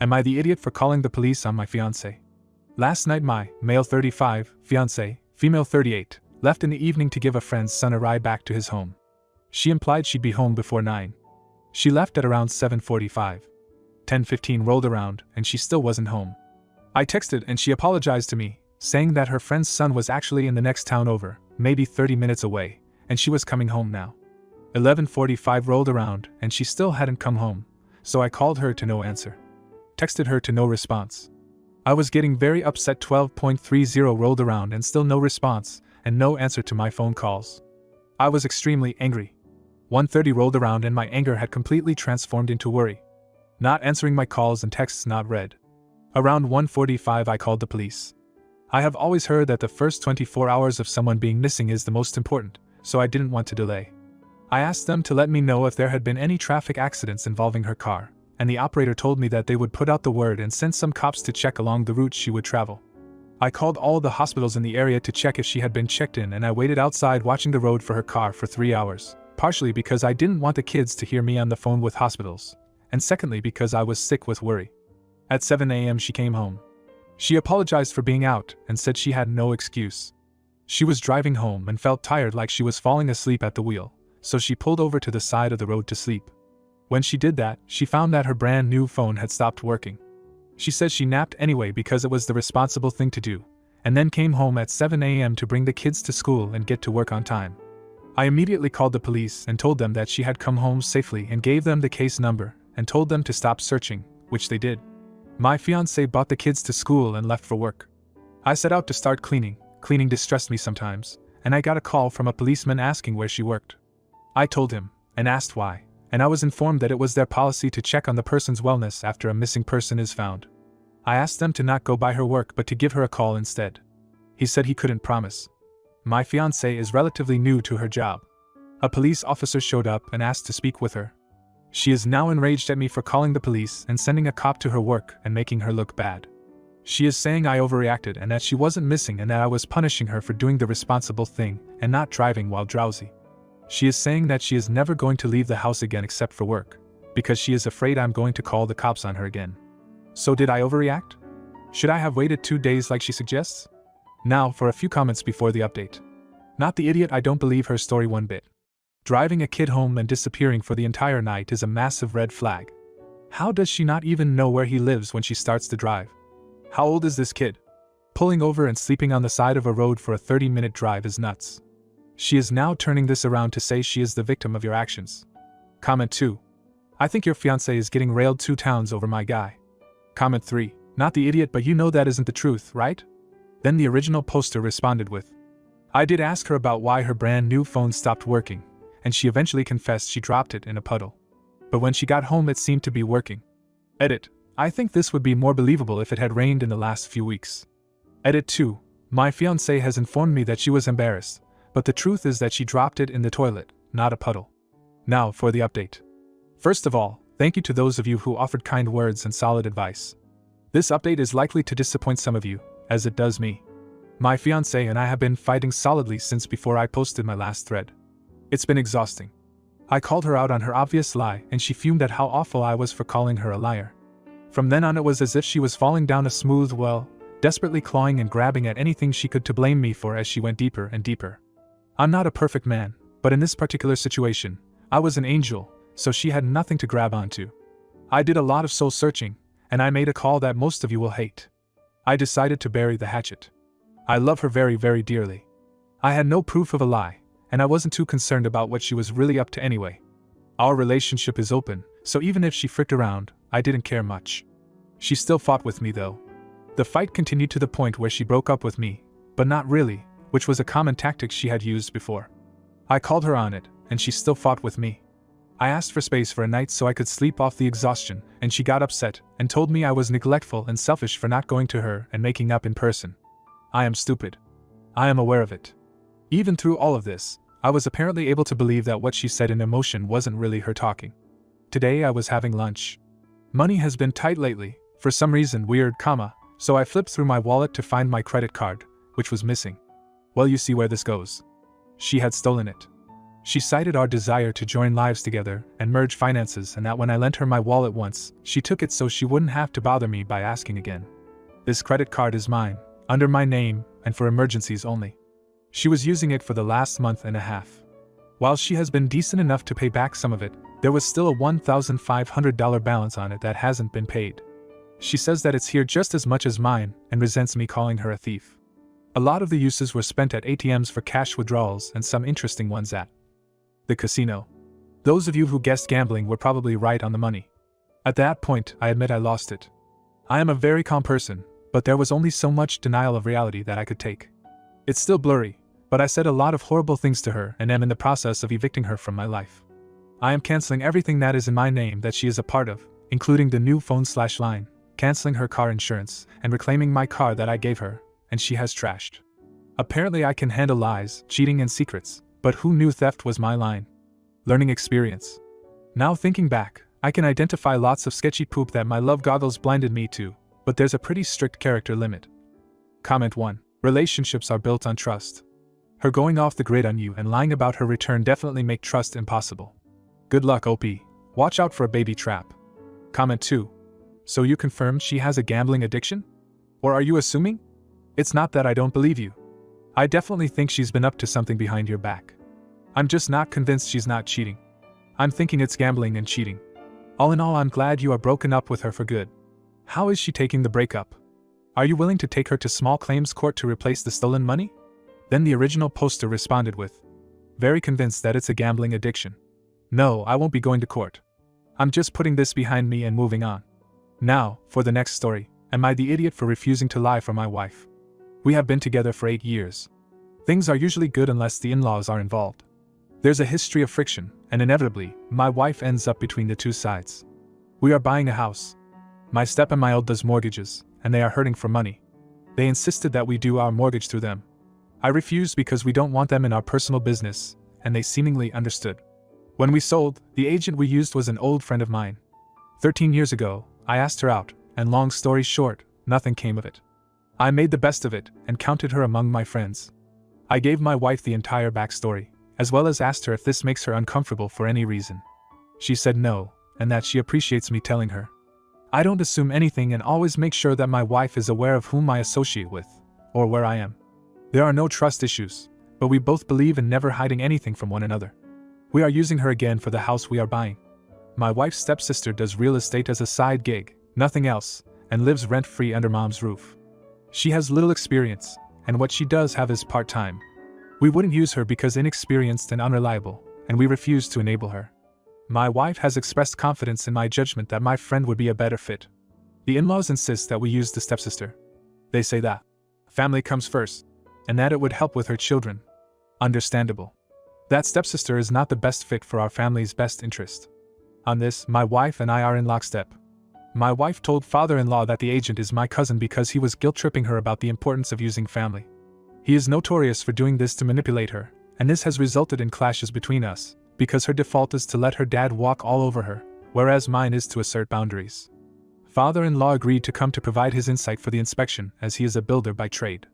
Am I the idiot for calling the police on my fiancé? Last night my, male 35, fiancé, female 38, left in the evening to give a friend's son a ride back to his home. She implied she'd be home before 9. She left at around 7:45. 10:15 rolled around and she still wasn't home. I texted and she apologized to me, saying that her friend's son was actually in the next town over, maybe 30 minutes away, and she was coming home now. 11:45 rolled around and she still hadn't come home, so I called her to no answer. Texted her to no response. I was getting very upset. 12:30 rolled around and still no response, and no answer to my phone calls. I was extremely angry. 1:30 rolled around and my anger had completely transformed into worry. Not answering my calls and texts not read. Around 1:45 I called the police. I have always heard that the first 24 hours of someone being missing is the most important, so I didn't want to delay. I asked them to let me know if there had been any traffic accidents involving her car, and the operator told me that they would put out the word and send some cops to check along the route she would travel. I called all the hospitals in the area to check if she had been checked in, and I waited outside watching the road for her car for 3 hours, partially because I didn't want the kids to hear me on the phone with hospitals, and secondly because I was sick with worry. At 7 a.m. she came home. She apologized for being out and said she had no excuse. She was driving home and felt tired, like she was falling asleep at the wheel, so she pulled over to the side of the road to sleep. When she did that, she found that her brand new phone had stopped working. She said she napped anyway because it was the responsible thing to do, and then came home at 7 a.m. to bring the kids to school and get to work on time. I immediately called the police and told them that she had come home safely and gave them the case number and told them to stop searching, which they did. My fiancé brought the kids to school and left for work. I set out to start cleaning. Cleaning distressed me sometimes, and I got a call from a policeman asking where she worked. I told him, and asked why, and I was informed that it was their policy to check on the person's wellness after a missing person is found. I asked them to not go by her work but to give her a call instead. He said he couldn't promise. My fiancé is relatively new to her job. A police officer showed up and asked to speak with her. She is now enraged at me for calling the police and sending a cop to her work and making her look bad. She is saying I overreacted and that she wasn't missing and that I was punishing her for doing the responsible thing and not driving while drowsy. She is saying that she is never going to leave the house again except for work, because she is afraid I'm going to call the cops on her again. So did I overreact? Should I have waited 2 days like she suggests? Now for a few comments before the update. Not the idiot, I don't believe her story one bit. Driving a kid home and disappearing for the entire night is a massive red flag. How does she not even know where he lives when she starts to drive? How old is this kid? Pulling over and sleeping on the side of a road for a 30-minute drive is nuts. She is now turning this around to say she is the victim of your actions. Comment 2. I think your fiancé is getting railed 2 towns over my guy. Comment 3. Not the idiot, but you know that isn't the truth, right? Then the original poster responded with, I did ask her about why her brand new phone stopped working, and she eventually confessed she dropped it in a puddle. But when she got home it seemed to be working. Edit. I think this would be more believable if it had rained in the last few weeks. Edit 2. My fiancé has informed me that she was embarrassed, but the truth is that she dropped it in the toilet, not a puddle. Now for the update. First of all, thank you to those of you who offered kind words and solid advice. This update is likely to disappoint some of you, as it does me. My fiancé and I have been fighting solidly since before I posted my last thread. It's been exhausting. I called her out on her obvious lie and she fumed at how awful I was for calling her a liar. From then on it was as if she was falling down a smooth well, desperately clawing and grabbing at anything she could to blame me for as she went deeper and deeper. I'm not a perfect man, but in this particular situation, I was an angel, so she had nothing to grab onto. I did a lot of soul searching, and I made a call that most of you will hate. I decided to bury the hatchet. I love her very, very dearly. I had no proof of a lie, and I wasn't too concerned about what she was really up to anyway. Our relationship is open, so even if she fricked around, I didn't care much. She still fought with me though. The fight continued to the point where she broke up with me, but not really, which was a common tactic she had used before. I called her on it, and she still fought with me. I asked for space for a night so I could sleep off the exhaustion, and she got upset and told me I was neglectful and selfish for not going to her and making up in person. I am stupid. I am aware of it. Even through all of this, I was apparently able to believe that what she said in emotion wasn't really her talking. Today I was having lunch. Money has been tight lately, for some reason weird, so I flipped through my wallet to find my credit card, which was missing. Well, you see where this goes. She had stolen it. She cited our desire to join lives together and merge finances, and that when I lent her my wallet once, she took it so she wouldn't have to bother me by asking again. This credit card is mine, under my name, and for emergencies only. She was using it for the last month and a half. While she has been decent enough to pay back some of it, there was still a $1,500 balance on it that hasn't been paid. She says that it's here just as much as mine and resents me calling her a thief. A lot of the uses were spent at ATMs for cash withdrawals and some interesting ones at the casino. Those of you who guessed gambling were probably right on the money. At that point, I admit I lost it. I am a very calm person, but there was only so much denial of reality that I could take. It's still blurry, but I said a lot of horrible things to her and am in the process of evicting her from my life. I am canceling everything that is in my name that she is a part of, including the new phone/line, canceling her car insurance, and reclaiming my car that I gave her, and she has trashed. Apparently I can handle lies, cheating, and secrets, but who knew theft was my line? Learning experience. Now thinking back, I can identify lots of sketchy poop that my love goggles blinded me to, but there's a pretty strict character limit. Comment 1. Relationships are built on trust. Her going off the grid on you and lying about her return definitely make trust impossible. Good luck, OP. Watch out for a baby trap. Comment 2. So you confirmed she has a gambling addiction? Or are you assuming? It's not that I don't believe you. I definitely think she's been up to something behind your back. I'm just not convinced she's not cheating. I'm thinking it's gambling and cheating. All in all, I'm glad you are broken up with her for good. How is she taking the breakup? Are you willing to take her to small claims court to replace the stolen money? Then the original poster responded with, very convinced that it's a gambling addiction. No, I won't be going to court. I'm just putting this behind me and moving on. Now, for the next story. Am I the idiot for refusing to lie for my wife? We have been together for 8 years. Things are usually good unless the in-laws are involved. There's a history of friction, and inevitably, my wife ends up between the two sides. We are buying a house. My step and my old does mortgages, and they are hurting for money. They insisted that we do our mortgage through them. I refused because we don't want them in our personal business, and they seemingly understood. When we sold, the agent we used was an old friend of mine. 13 years ago, I asked her out, and long story short, nothing came of it. I made the best of it and counted her among my friends. I gave my wife the entire backstory, as well as asked her if this makes her uncomfortable for any reason. She said no, and that she appreciates me telling her. I don't assume anything and always make sure that my wife is aware of whom I associate with, or where I am. There are no trust issues, but we both believe in never hiding anything from one another. We are using her again for the house we are buying. My wife's stepsister does real estate as a side gig, nothing else, and lives rent-free under mom's roof. She has little experience, and what she does have is part-time. We wouldn't use her because inexperienced and unreliable, and we refuse to enable her. My wife has expressed confidence in my judgment that my friend would be a better fit. The in-laws insist that we use the stepsister. They say that family comes first, and that it would help with her children. Understandable. That stepsister is not the best fit for our family's best interest. On this, my wife and I are in lockstep. My wife told father-in-law that the agent is my cousin because he was guilt-tripping her about the importance of using family. He is notorious for doing this to manipulate her, and this has resulted in clashes between us, because her default is to let her dad walk all over her, whereas mine is to assert boundaries. Father-in-law agreed to come to provide his insight for the inspection, as he is a builder by trade.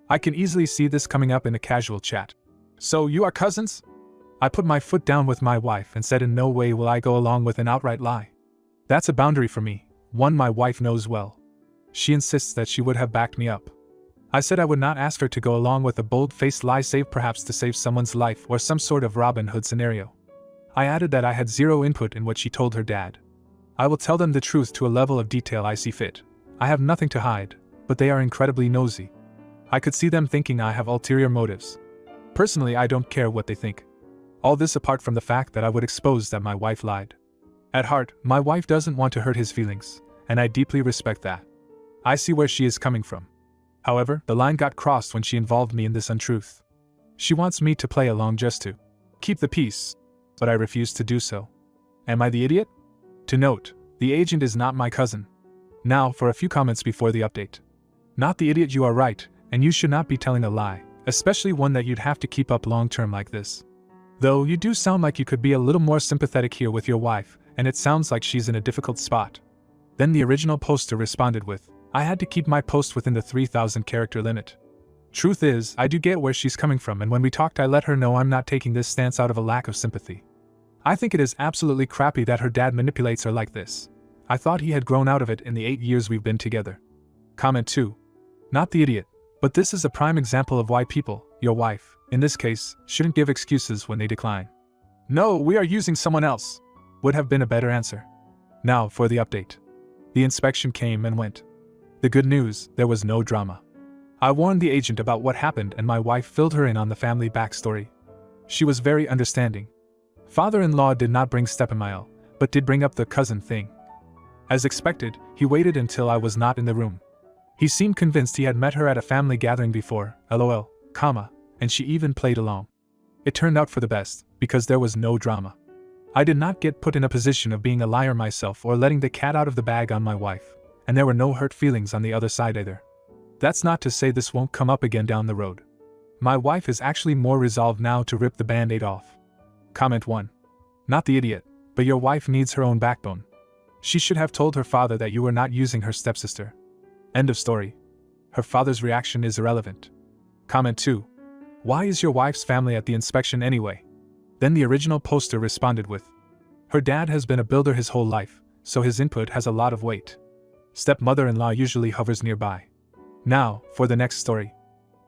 I can easily see this coming up in a casual chat. So you are cousins? I put my foot down with my wife and said in no way will I go along with an outright lie. That's a boundary for me, one my wife knows well. She insists that she would have backed me up. I said I would not ask her to go along with a bold-faced lie save perhaps to save someone's life or some sort of Robin Hood scenario. I added that I had zero input in what she told her dad. I will tell them the truth to a level of detail I see fit. I have nothing to hide, but they are incredibly nosy. I could see them thinking I have ulterior motives. Personally, I don't care what they think. All this apart from the fact that I would expose that my wife lied. At heart, my wife doesn't want to hurt his feelings, and I deeply respect that. I see where she is coming from. However, the line got crossed when she involved me in this untruth. She wants me to play along just to keep the peace, but I refuse to do so. Am I the idiot? To note, the agent is not my cousin. Now for a few comments before the update. Not the idiot, you are right, and you should not be telling a lie, especially one that you'd have to keep up long-term like this. Though you do sound like you could be a little more sympathetic here with your wife, and it sounds like she's in a difficult spot. Then the original poster responded with, I had to keep my post within the 3,000 character limit. Truth is, I do get where she's coming from, and when we talked I let her know I'm not taking this stance out of a lack of sympathy. I think it is absolutely crappy that her dad manipulates her like this. I thought he had grown out of it in the 8 years we've been together. Comment 2. Not the idiot, but this is a prime example of why people, your wife, in this case, shouldn't give excuses when they decline. No, we are using someone else, would have been a better answer. Now for the update. The inspection came and went. The good news, there was no drama. I warned the agent about what happened and my wife filled her in on the family backstory. She was very understanding. Father-in-law did not bring step-in-my-l, but did bring up the cousin thing. As expected, he waited until I was not in the room. He seemed convinced he had met her at a family gathering before, lol, and she even played along. It turned out for the best, because there was no drama. I did not get put in a position of being a liar myself or letting the cat out of the bag on my wife, and there were no hurt feelings on the other side either. That's not to say this won't come up again down the road. My wife is actually more resolved now to rip the band-aid off. Comment 1. Not the idiot, but your wife needs her own backbone. She should have told her father that you were not using her stepsister. End of story. Her father's reaction is irrelevant. Comment 2. Why is your wife's family at the inspection anyway? Then the original poster responded with, her dad has been a builder his whole life, so his input has a lot of weight. Stepmother-in-law usually hovers nearby. Now, for the next story.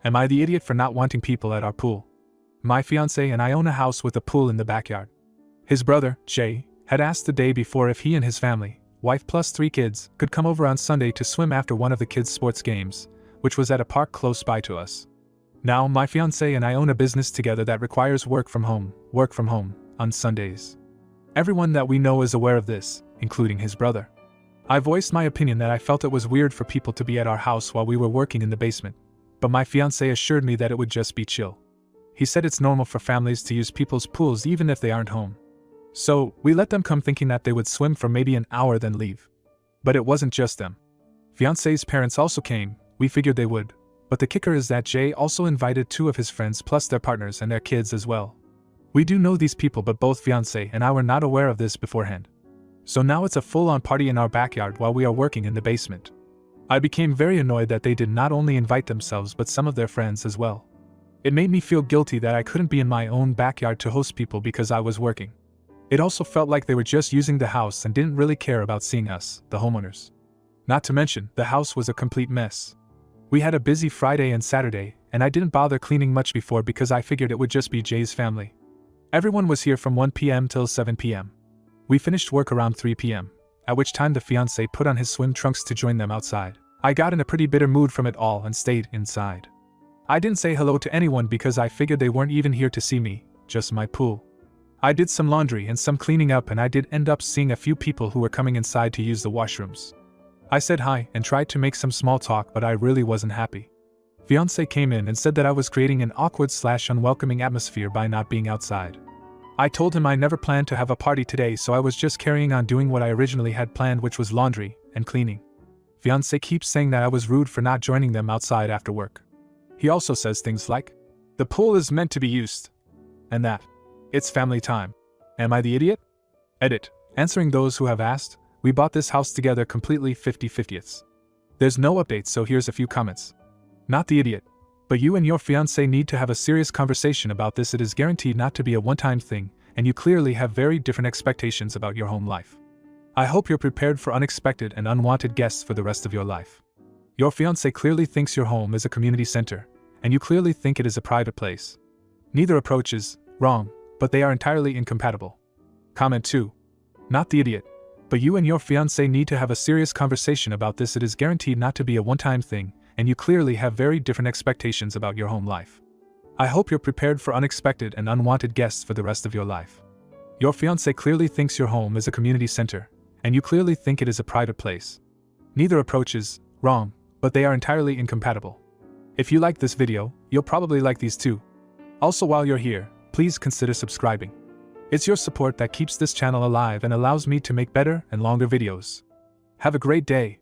Am I the idiot for not wanting people at our pool? My fiancé and I own a house with a pool in the backyard. His brother, Jay, had asked the day before if he and his family, wife plus 3 kids, could come over on Sunday to swim after one of the kids' sports games, which was at a park close by to us. Now, my fiancé and I own a business together that requires work from home, on Sundays. Everyone that we know is aware of this, including his brother. I voiced my opinion that I felt it was weird for people to be at our house while we were working in the basement, but my fiancé assured me that it would just be chill. He said it's normal for families to use people's pools even if they aren't home. So, we let them come thinking that they would swim for maybe an hour then leave. But it wasn't just them. Fiancé's parents also came, we figured they would, but the kicker is that Jay also invited 2 of his friends plus their partners and their kids as well. We do know these people, but both fiancé and I were not aware of this beforehand. So now it's a full-on party in our backyard while we are working in the basement. I became very annoyed that they did not only invite themselves but some of their friends as well. It made me feel guilty that I couldn't be in my own backyard to host people because I was working. It also felt like they were just using the house and didn't really care about seeing us, the homeowners. Not to mention, the house was a complete mess. We had a busy Friday and Saturday, and I didn't bother cleaning much before because I figured it would just be Jay's family. Everyone was here from 1 p.m. till 7 p.m. We finished work around 3 p.m., at which time the fiancé put on his swim trunks to join them outside. I got in a pretty bitter mood from it all and stayed inside. I didn't say hello to anyone because I figured they weren't even here to see me, just my pool. I did some laundry and some cleaning up, and I did end up seeing a few people who were coming inside to use the washrooms. I said hi and tried to make some small talk, but I really wasn't happy. Fiancé came in and said that I was creating an awkward/unwelcoming atmosphere by not being outside. I told him I never planned to have a party today, so I was just carrying on doing what I originally had planned, which was laundry and cleaning. Fiancé keeps saying that I was rude for not joining them outside after work. He also says things like, the pool is meant to be used, and that it's family time. Am I the idiot? Edit. Answering those who have asked, we bought this house together completely 50/50ths. There's no update, so here's a few comments. Not the idiot, but you and your fiancé need to have a serious conversation about this. It is guaranteed not to be a one-time thing, and you clearly have very different expectations about your home life. I hope you're prepared for unexpected and unwanted guests for the rest of your life. Your fiancé clearly thinks your home is a community center, and you clearly think it is a private place. Neither approach is wrong, but they are entirely incompatible. Comment 2. Not the idiot, but you and your fiancé need to have a serious conversation about this. It is guaranteed not to be a one-time thing, and you clearly have very different expectations about your home life. I hope you're prepared for unexpected and unwanted guests for the rest of your life. Your fiancé clearly thinks your home is a community center, and you clearly think it is a private place. Neither approach is wrong, but they are entirely incompatible. If you like this video, you'll probably like these too. Also, while you're here, please consider subscribing. It's your support that keeps this channel alive and allows me to make better and longer videos. Have a great day.